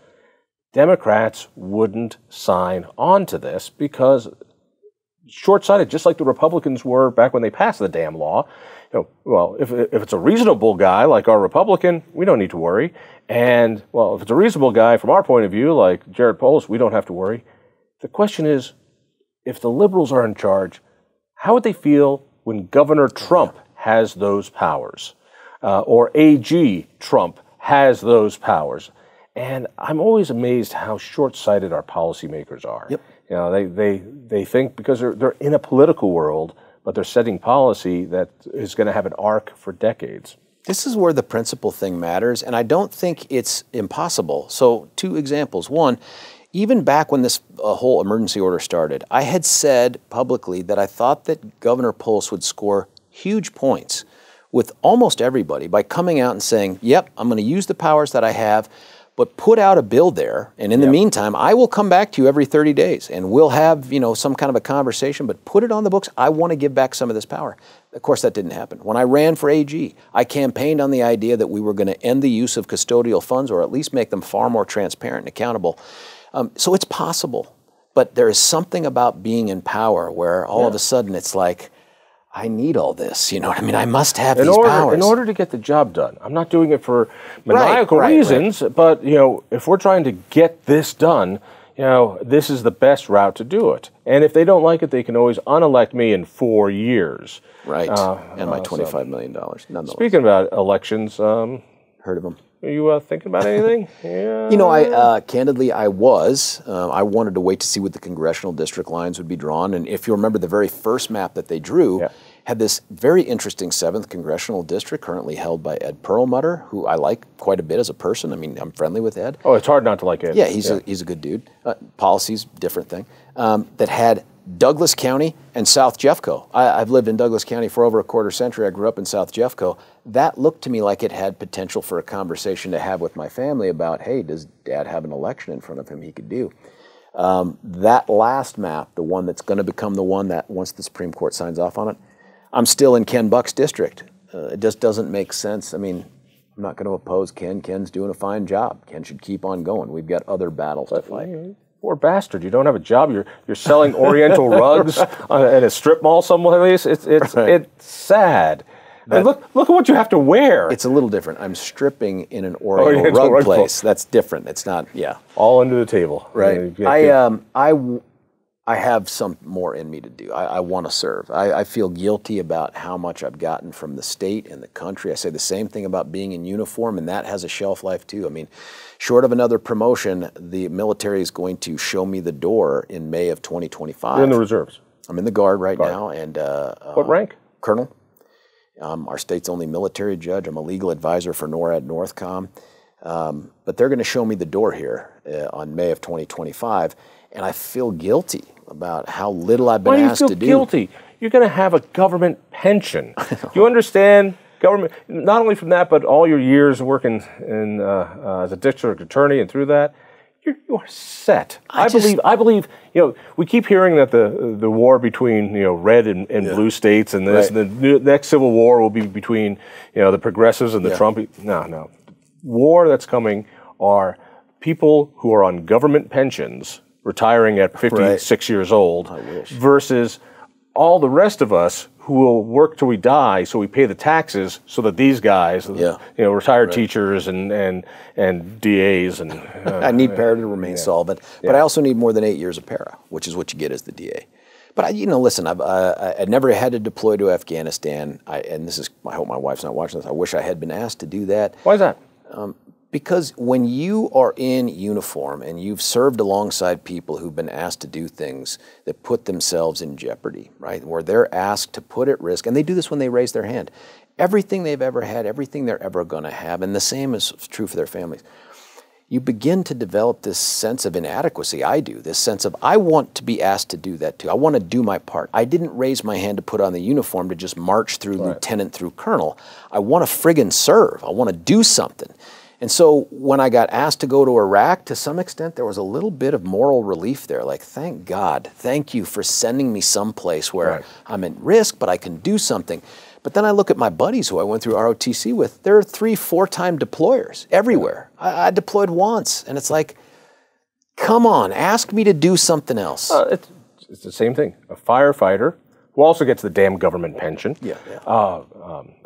Democrats wouldn't sign on to this because short-sighted, just like the Republicans were back when they passed the damn law. Well, if it's a reasonable guy like our Republican, we don't need to worry. And, well, if it's a reasonable guy from our point of view, like Jared Polis, we don't have to worry. The question is, if the liberals are in charge, how would they feel when Governor Trump has those powers? Or AG Trump has those powers? And I'm always amazed how short-sighted our policymakers are. Yep. They think because they're in a political world, but they're setting policy that is going to have an arc for decades. This is where the principle thing matters, and I don't think it's impossible. So 2 examples. One, even back when this whole emergency order started, I had said publicly that I thought that Governor Polis would score huge points with almost everybody by coming out and saying, yep, I'm going to use the powers that I have, but put out a bill there, and in the meantime, I will come back to you every 30 days, and we'll have, some kind of a conversation, but put it on the books. I want to give back some of this power. Of course, that didn't happen. When I ran for AG, I campaigned on the idea that we were going to end the use of custodial funds, or at least make them far more transparent and accountable. So it's possible, but there is something about being in power where all of a sudden it's like, I need all this, you know what I mean? I must have these powers. In order to get the job done. I'm not doing it for maniacal reasons, but, if we're trying to get this done, this is the best route to do it. And if they don't like it, they can always unelect me in 4 years. Right, and my $25 million, nonetheless. Speaking about elections, heard of them. Are you thinking about anything? Candidly, I was. I wanted to wait to see what the congressional district lines would be drawn. And if you remember, the very first map that they drew had this very interesting 7th congressional district currently held by Ed Perlmutter, who I like quite a bit as a person. I mean, I'm friendly with Ed. Oh, it's hard not to like Ed. Yeah, he's a good dude. Policies, different thing. That had Douglas County and South Jeffco. I've lived in Douglas County for over a quarter century. I grew up in South Jeffco. That looked to me like it had potential for a conversation to have with my family about, hey, does Dad have an election in front of him he could do? That last map, the one that's going to become the one that once the Supreme Court signs off on it, I'm still in Ken Buck's district. It just doesn't make sense. I mean, I'm not going to oppose Ken. Ken's doing a fine job. Ken should keep on going. We've got other battles to fight. Poor bastard! You don't have a job. You're selling Oriental rugs at a strip mall someplace. It's sad. And look at what you have to wear. It's a little different. I'm stripping in an Oriental rug place. That's different. It's not. Yeah. All under the table. Right. I have some more in me to do. I want to serve. I feel guilty about how much I've gotten from the state and the country. I say the same thing about being in uniform, and that has a shelf life too. I mean, short of another promotion, the military is going to show me the door in May of 2025. You're in the reserves. I'm in the Guard right now. And what rank? Colonel. Our state's only military judge. I'm a legal advisor for NORAD Northcom. But they're going to show me the door here on May of 2025, and I feel guilty about how little I've been asked to do. Why do you feel guilty? You're going to have a government pension. You understand government, not only from that, but all your years working in, as a district attorney and through that, you are set. I believe. We keep hearing that the war between red and blue states and this, and the next civil war will be between the progressives and the Trump. No. War that's coming are people who are on government pensions, retiring at 56 years old, versus all the rest of us who will work till we die, so we pay the taxes, so that these guys, retired teachers and DAs and I need para to remain solvent, but I also need more than 8 years of para, which is what you get as the DA. But listen, I never had to deploy to Afghanistan, and this is, I hope my wife's not watching this. I wish I had been asked to do that. Why is that? Because when you are in uniform and you've served alongside people who've been asked to do things that put themselves in jeopardy, right, where they're asked to put at risk, and they do this when they raise their hand, everything they've ever had, everything they're ever going to have, and the same is true for their families, you begin to develop this sense of inadequacy. I do, this sense of, I want to be asked to do that too. I want to do my part. I didn't raise my hand to put on the uniform to just march through lieutenant through colonel. I want to friggin' serve. I want to do something. And so when I got asked to go to Iraq, to some extent, there was a little bit of moral relief there. Like, thank God, thank you for sending me someplace where I'm at risk, but I can do something. But then I look at my buddies who I went through ROTC with. They're 3-4-time deployers everywhere. I deployed once, and it's like, come on, ask me to do something else. It's the same thing. A firefighter who also gets the damn government pension.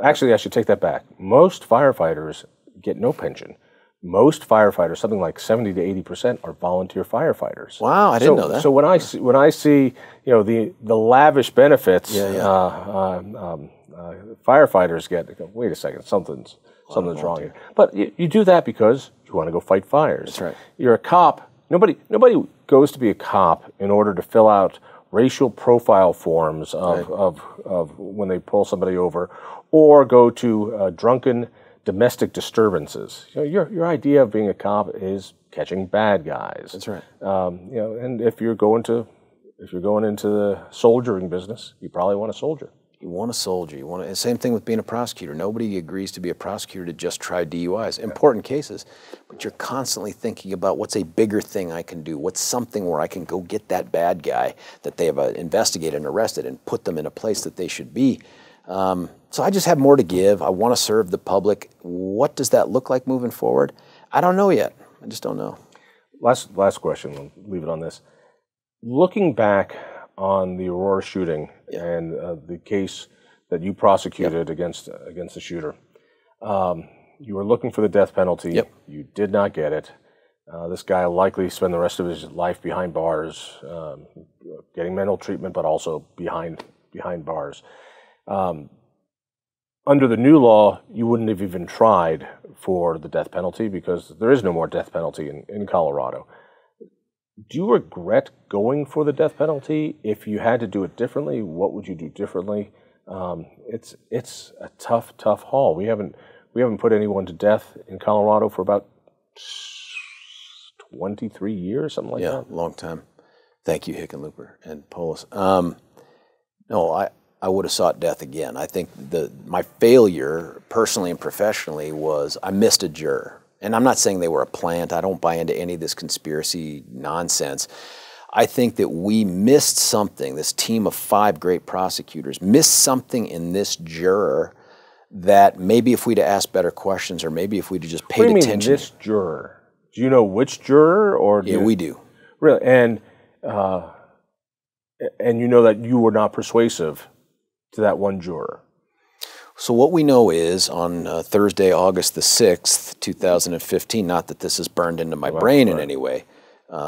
Actually, I should take that back. Most firefighters get no pension. Most firefighters, something like 70 to 80%, are volunteer firefighters. Wow, I didn't know that. So when I see the lavish benefits firefighters get, I go, wait a second, something's wrong here. But you do that because you want to go fight fires. That's right. You're a cop. Nobody goes to be a cop in order to fill out racial profile forms of when they pull somebody over, or go to drunken domestic disturbances. Your idea of being a cop is catching bad guys. That's right. And if you're going into the soldiering business, you probably want a soldier. You want a soldier. Same thing with being a prosecutor. Nobody agrees to be a prosecutor to just try DUIs. Important cases, but you're constantly thinking about what's a bigger thing I can do. What's something where I can go get that bad guy that they have investigated and arrested and put them in a place that they should be. So I just have more to give. I want to serve the public. What does that look like moving forward? I don't know yet. I just don't know. Last question. We'll leave it on this. Looking back on the Aurora shooting and the case that you prosecuted against the shooter, you were looking for the death penalty. You did not get it. This guy likely spent the rest of his life behind bars, getting mental treatment, but also behind bars. Under the new law, you wouldn't have even tried for the death penalty because there is no more death penalty in Colorado. Do you regret going for the death penalty? If you had to do it differently, what would you do differently? It's a tough haul. We haven't put anyone to death in Colorado for about 23 years, something like that. Yeah, long time. Thank you, Hickenlooper and Polis. No, I would have sought death again. I think my failure, personally and professionally, was I missed a juror. And I'm not saying they were a plant. I don't buy into any of this conspiracy nonsense. I think that we missed something, this team of 5 great prosecutors, missed something in this juror that maybe if we'd have asked better questions or maybe if we'd have just paid attention. What do you mean, this juror? Do you know which juror? Or yeah, we do. Really? And you know that you were not persuasive to that one juror. So what we know is on Thursday, August the 6th, 2015, not that this is burned into my brain in any way,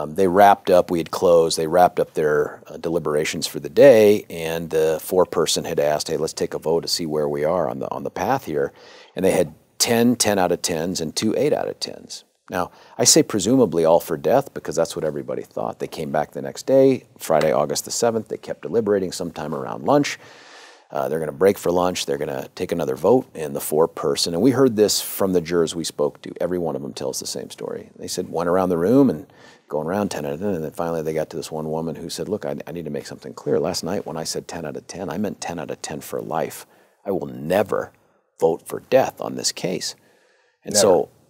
they wrapped up, we had closed, they wrapped up their deliberations for the day, and the foreperson had asked, hey, let's take a vote to see where we are on the path here. And they had 10 out of 10s and 2 8 out of 10s. Now, I say presumably all for death because that's what everybody thought. They came back the next day, Friday, August the 7th, they kept deliberating sometime around lunch. They're going to break for lunch. They're going to take another vote, and the foreperson, and we heard this from the jurors we spoke to. Every one of them tells the same story. They said, went around the room and going around 10 out of 10, and then finally they got to this one woman who said, look, I need to make something clear. Last night when I said 10 out of 10, I meant 10 out of 10 for life. I will never vote for death on this case. And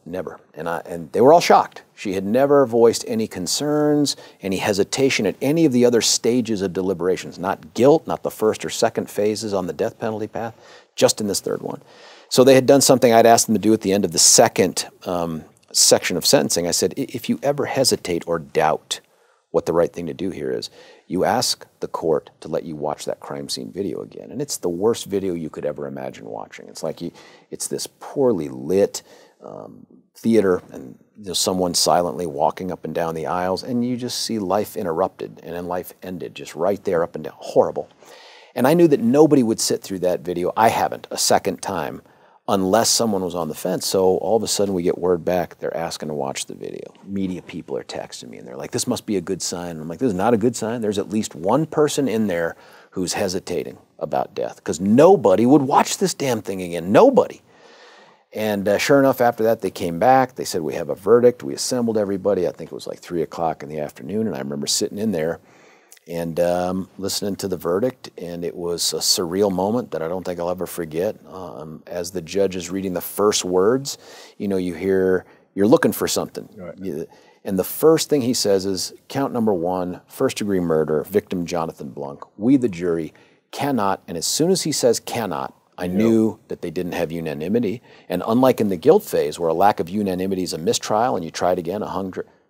never. And they were all shocked. She had never voiced any concerns, any hesitation at any of the other stages of deliberations. Not guilt, not the first or second phases on the death penalty path, just in this third one. So they had done something I'd asked them to do at the end of the second section of sentencing. I said, if you ever hesitate or doubt what the right thing to do here is, you ask the court to let you watch that crime scene video again. And it's the worst video you could ever imagine watching. It's like it's this poorly lit theater, and there's someone silently walking up and down the aisles, and you just see life interrupted and then life ended just right there up and down. Horrible. And I knew that nobody would sit through that video, I haven't, a second time, unless someone was on the fence. So all of a sudden we get word back, they're asking to watch the video. Media people are texting me and they're like, this must be a good sign. And I'm like, this is not a good sign. There's at least one person in there who's hesitating about death because nobody would watch this damn thing again. Nobody. And sure enough, after that, they came back. They said, we have a verdict. We assembled everybody. I think it was like 3 o'clock in the afternoon. And I remember sitting in there and listening to the verdict, and it was a surreal moment that I don't think I'll ever forget. As the judge is reading the first words, you know, you're looking for something. Right. And the first thing he says is, count number 1, first-degree murder, victim Jonathan Blunk. We, the jury, cannot, and as soon as he says cannot, I knew that they didn't have unanimity. And unlike in the guilt phase, where a lack of unanimity is a mistrial and you try it again,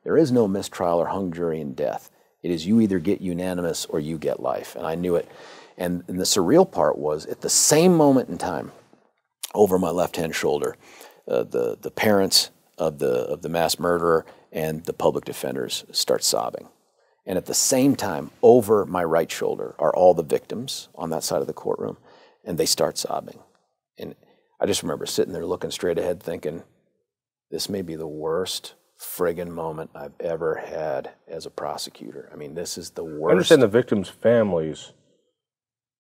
there is no mistrial or hung jury in death. It is you either get unanimous or you get life, and I knew it. And the surreal part was, at the same moment in time, over my left-hand shoulder, the parents of the mass murderer and the public defenders start sobbing. And at the same time, over my right shoulder are all the victims on that side of the courtroom, and they start sobbing. And I just remember sitting there looking straight ahead thinking, this may be the worst friggin' moment I've ever had as a prosecutor. I mean, this is the worst. I understand the victims' families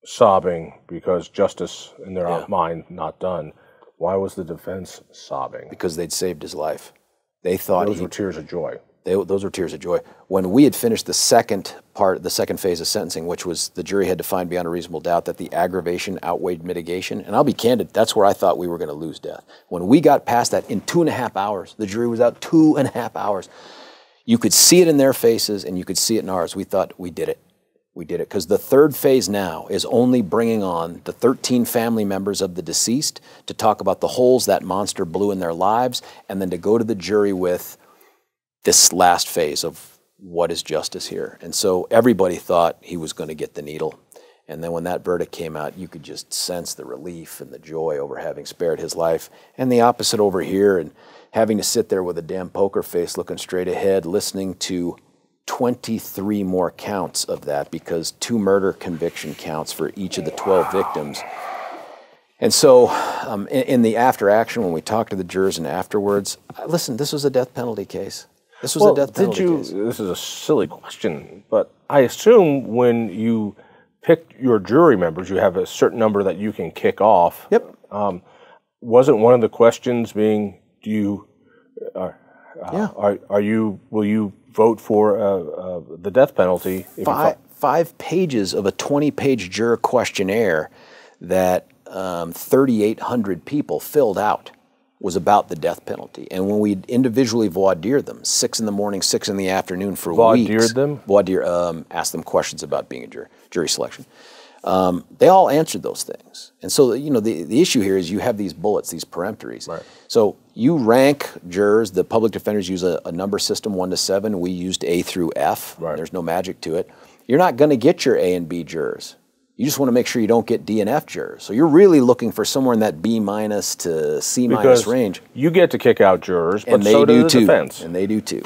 sobbing because justice in their mind not done. Why was the defense sobbing? Because they'd saved his life. They thought those were tears of joy. Those were tears of joy. When we had finished the second phase of sentencing, which was the jury had to find beyond a reasonable doubt that the aggravation outweighed mitigation, and I'll be candid, that's where I thought we were going to lose death. When we got past that, in 2.5 hours, the jury was out 2.5 hours. You could see it in their faces, and you could see it in ours. We thought, we did it. We did it. Because the third phase now is only bringing on the 13 family members of the deceased to talk about the holes that monster blew in their lives, and then to go to the jury with this last phase of what is justice here. And so everybody thought he was going to get the needle. And then when that verdict came out, you could just sense the relief and the joy over having spared his life. And the opposite over here, and having to sit there with a damn poker face looking straight ahead, listening to 23 more counts of that, because 2 murder conviction counts for each of the 12 victims. And so in the after action, when we talked to the jurors and afterwards, listen, this was a death penalty case. This was a death penalty case. This is a silly question, but I assume when you pick your jury members, you have a certain number that you can kick off. Yep. Wasn't one of the questions being, will you vote for the death penalty? Five pages of a 20-page juror questionnaire that 3,800 people filled out was about the death penalty. And when we individually voir dire them, 6 in the morning, 6 in the afternoon for weeks. Voir dire them? Voir dire, asked them questions about being a jury selection. They all answered those things. And so, you know, the issue here is you have these bullets, these peremptories. Right. So you rank jurors. The public defenders use a number system, 1 to 7. We used A through F. Right. There's no magic to it. You're not going to get your A and B jurors. You just want to make sure you don't get D and F jurors. So you're really looking for somewhere in that B- to C- range. You get to kick out jurors, but so does the defense. And they do too.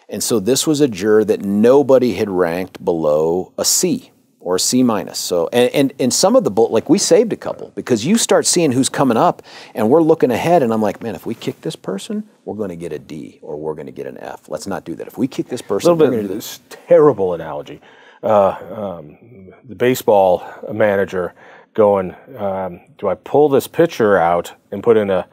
And so this was a juror that nobody had ranked below a C or a C-. So, and some of the, like we saved a couple, because you start seeing who's coming up, and we're looking ahead, and I'm like, man, if we kick this person, we're going to get a D or we're going to get an F. Let's not do that. If we kick this person, we're going to do this. Terrible analogy. The baseball manager going, do I pull this pitcher out and put in a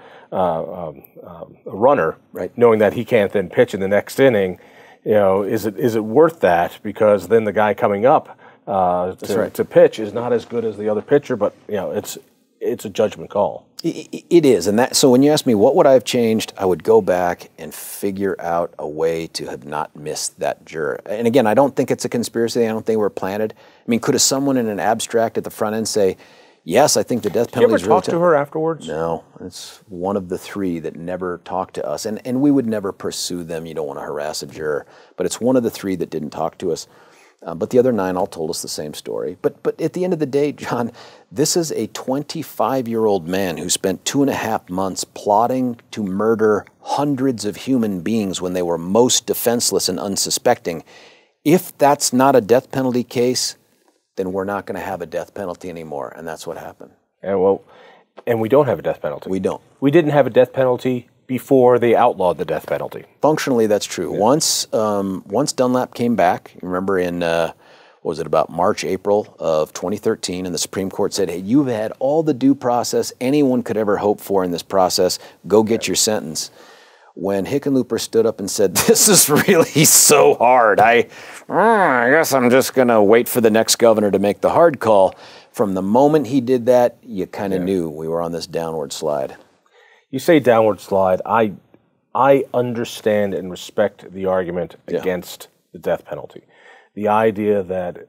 runner, right, knowing that he can't then pitch in the next inning? You know, is it worth that? Because then the guy coming up to pitch is not as good as the other pitcher, but you know, it's a judgment call. It is, and so when you ask me what would I have changed, I would go back and figure out a way to have not missed that juror. And again, I don't think it's a conspiracy. I don't think we're planted. I mean, could someone in an abstract at the front end say, yes, I think the death penalty is really... Did you ever talk to her afterwards? No, it's one of the 3 that never talked to us, and we would never pursue them. You don't want to harass a juror, but it's one of the 3 that didn't talk to us. But the other 9 all told us the same story. But at the end of the day, John, this is a 25-year-old man who spent 2.5 months plotting to murder hundreds of human beings when they were most defenseless and unsuspecting. If that's not a death penalty case, then we're not going to have a death penalty anymore, and that's what happened. Yeah, well, And we don't have a death penalty. We don't. We didn't have a death penalty before they outlawed the death penalty. Functionally, that's true. Yeah. Once Dunlap came back, you remember in, what was it, about March, April of 2013, and the Supreme Court said, hey, you've had all the due process anyone could ever hope for in this process. Go get your sentence. When Hickenlooper stood up and said, this is really so hard. I guess I'm just going to wait for the next governor to make the hard call. From the moment he did that, you kind of knew we were on this downward slide. You say downward slide. I understand and respect the argument against the death penalty. The idea that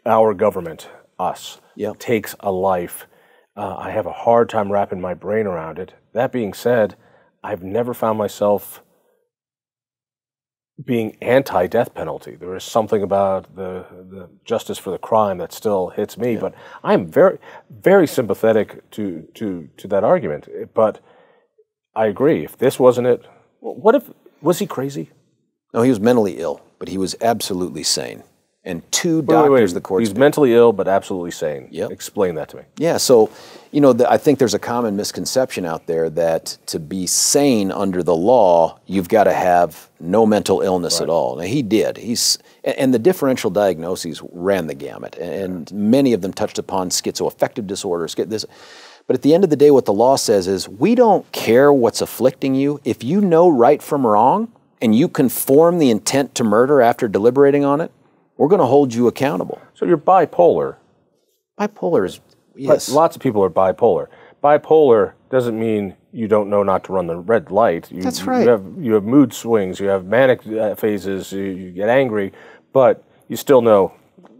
our government, us, takes a life, I have a hard time wrapping my brain around it. That being said, I've never found myself being anti-death penalty. There is something about the justice for the crime that still hits me, but I'm very, very sympathetic to that argument. But I agree. If this wasn't it, was he crazy? No, he was mentally ill, but he was absolutely sane. And two doctors, the courts... He's mentally ill, but absolutely sane. Yep. Explain that to me. Yeah, so, I think there's a common misconception out there that to be sane under the law, you've got to have no mental illness at all. Now, he did. And the differential diagnoses ran the gamut, and many of them touched upon schizoaffective disorders. But at the end of the day, what the law says is, we don't care what's afflicting you. If you know right from wrong, and you conform the intent to murder after deliberating on it, we're going to hold you accountable. So you're bipolar. Bipolar is, yes. But lots of people are bipolar. Bipolar doesn't mean you don't know not to run the red light. That's right. You have mood swings, you have manic phases, you get angry, but you still know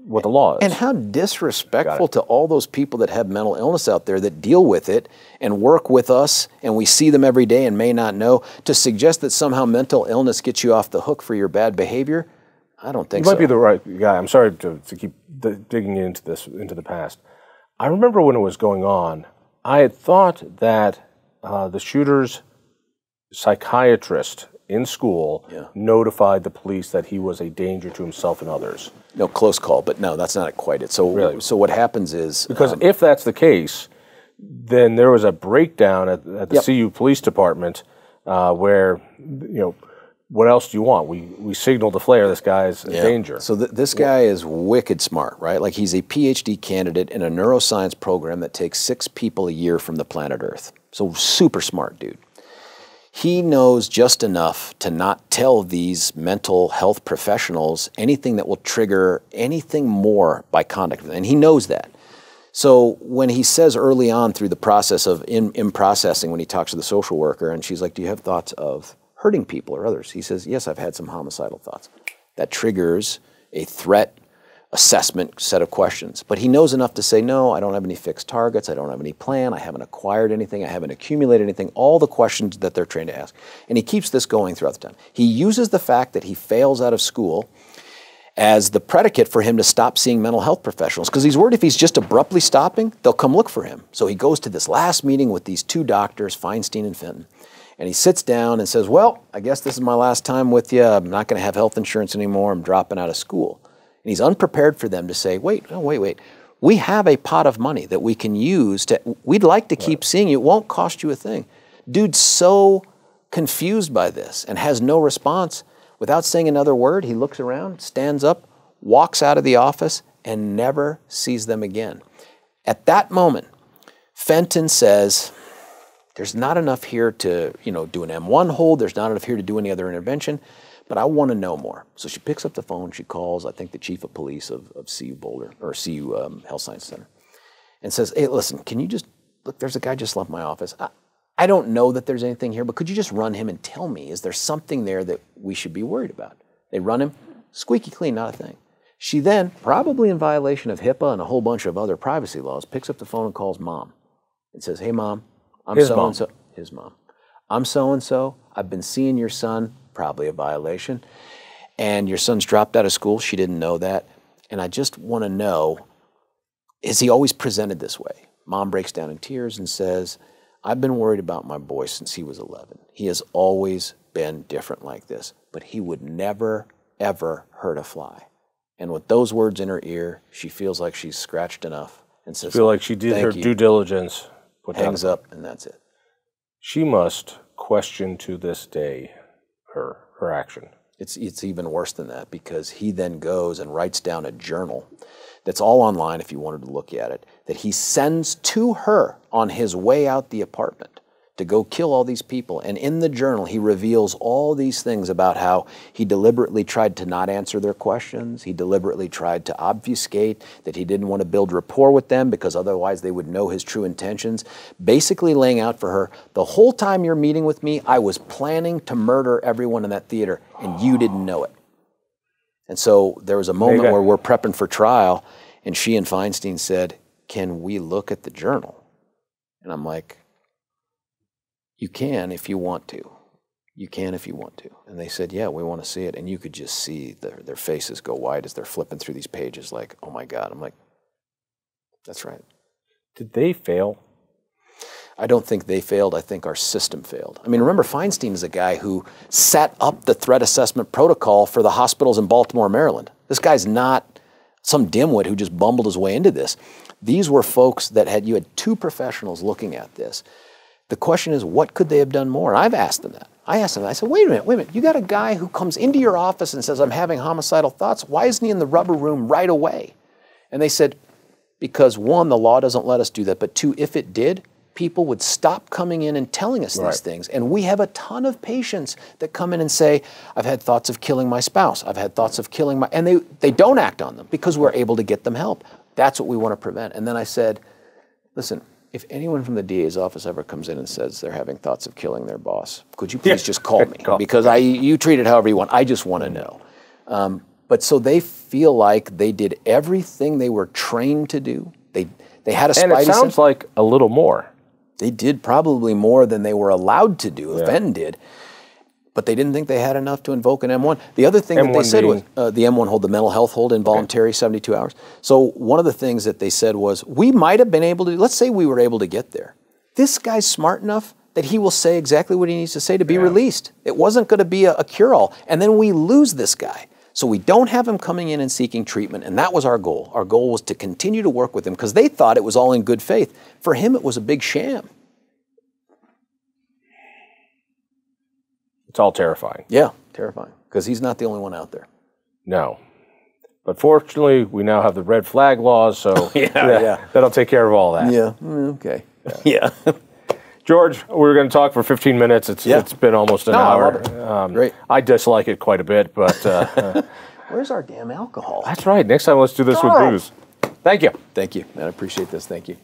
what the law is. And how disrespectful to all those people that have mental illness out there that deal with it and work with us, and we see them every day and may not know, to suggest that somehow mental illness gets you off the hook for your bad behavior. I don't think so. You might be the right guy. I'm sorry to keep digging into the past. I remember when it was going on, I had thought that the shooter's psychiatrist in school notified the police that he was a danger to himself and others. No, close call, but no, that's not quite it. So, really? So what happens is... Because if that's the case, then there was a breakdown at the CU Police Department where, what else do you want? We signaled to Flair this guy's in danger. So this guy is wicked smart, right? Like, he's a PhD candidate in a neuroscience program that takes 6 people a year from the planet Earth. So super smart dude. He knows just enough to not tell these mental health professionals anything that will trigger anything more by conduct. And he knows that. So when he says early on through the process of in processing, when he talks to the social worker, and she's like, do you have thoughts of hurting people or others? He says, yes, I've had some homicidal thoughts. That triggers a threat assessment set of questions. But he knows enough to say, no, I don't have any fixed targets, I don't have any plan, I haven't acquired anything, I haven't accumulated anything, all the questions that they're trained to ask. And he keeps this going throughout the time. He uses the fact that he fails out of school as the predicate for him to stop seeing mental health professionals, because he's worried if he's just abruptly stopping, they'll come look for him. So he goes to this last meeting with these 2 doctors, Feinstein and Fenton. And he sits down and says, well, I guess this is my last time with you. I'm not going to have health insurance anymore. I'm dropping out of school. And he's unprepared for them to say, wait. We have a pot of money that we can use we'd like to keep seeing you. It won't cost you a thing. Dude's so confused by this and has no response. Without saying another word, he looks around, stands up, walks out of the office, and never sees them again. At that moment, Fenton says, there's not enough here to, do an M1 hold. There's not enough here to do any other intervention, but I want to know more. So she picks up the phone. She calls, I think, the chief of police of CU Boulder, or CU Health Science Center, and says, hey, listen, can you look, there's a guy just left my office. I don't know that there's anything here, but could you just run him and tell me, is there something there that we should be worried about? They run him, squeaky clean, not a thing. She then, probably in violation of HIPAA and a whole bunch of other privacy laws, picks up the phone and calls mom and says, hey, mom, I'm so-and-so. His mom. I'm so-and-so. I've been seeing your son, probably a violation, and your son's dropped out of school. She didn't know that. And I just want to know, is he always presented this way? Mom breaks down in tears and says, I've been worried about my boy since he was 11. He has always been different like this, but he would never, ever hurt a fly. And with those words in her ear, she feels like she's scratched enough and says, I feel like she did her due diligence hangs up, and that's it. She must question to this day her action. It's even worse than that, because he then goes and writes down a journal that's all online if you wanted to look at it, that he sends to her on his way out the apartment to go kill all these people. And in the journal, he reveals all these things about how he deliberately tried to not answer their questions. He deliberately tried to obfuscate, that he didn't want to build rapport with them because otherwise they would know his true intentions. Basically laying out for her, the whole time you're meeting with me, I was planning to murder everyone in that theater, and you didn't know it. And so there was a moment where we're prepping for trial, and she and Feinstein said, "Can we look at the journal?" And I'm like, "You can if you want to. You can if you want to." And they said, "Yeah, we want to see it." And you could just see their faces go wide as they're flipping through these pages like, "Oh my God." I'm like, "That's right." Did they fail? I don't think they failed. I think our system failed. I mean, remember, Feinstein is a guy who set up the threat assessment protocol for the hospitals in Baltimore, Maryland. This guy's not some dimwit who just bumbled his way into this. These were folks that you had two professionals looking at this. The question is, what could they have done more? And I've asked them that. I asked them, I said, wait a minute. You got a guy who comes into your office and says, "I'm having homicidal thoughts. Why isn't he in the rubber room right away?" And they said, because one, the law doesn't let us do that, but two, if it did, people would stop coming in and telling us these things. And we have a ton of patients that come in and say, "I've had thoughts of killing my spouse. I've had thoughts of killing my," and they don't act on them because we're able to get them help. That's what we want to prevent. And then I said, listen, if anyone from the DA's office ever comes in and says they're having thoughts of killing their boss, could you please just call me? Because you treat it however you want. I just want to know. But so they feel like they did everything they were trained to do. They had a spidey sense. And it sounds like a little more. They did probably more than they were allowed to do, if Ben did. But they didn't think they had enough to invoke an M1. The other thing that they said was the M1 hold, the mental health hold, involuntary, 72 hours. So one of the things that they said was, we might have been able to, let's say we were able to get there. This guy's smart enough that he will say exactly what he needs to say to be released. It wasn't going to be a cure-all. And then we lose this guy. So we don't have him coming in and seeking treatment, and that was our goal. Our goal was to continue to work with him because they thought it was all in good faith. For him, it was a big sham. It's all terrifying. Yeah, terrifying, because he's not the only one out there. No. But fortunately, we now have the red flag laws, so that'll take care of all that. Yeah, okay. Yeah. George, we were going to talk for 15 minutes. It's been almost an hour. I love it. Great. I dislike it quite a bit, but... Where's our damn alcohol? That's right. Next time, let's do this with booze. Thank you. Thank you, man. I appreciate this. Thank you.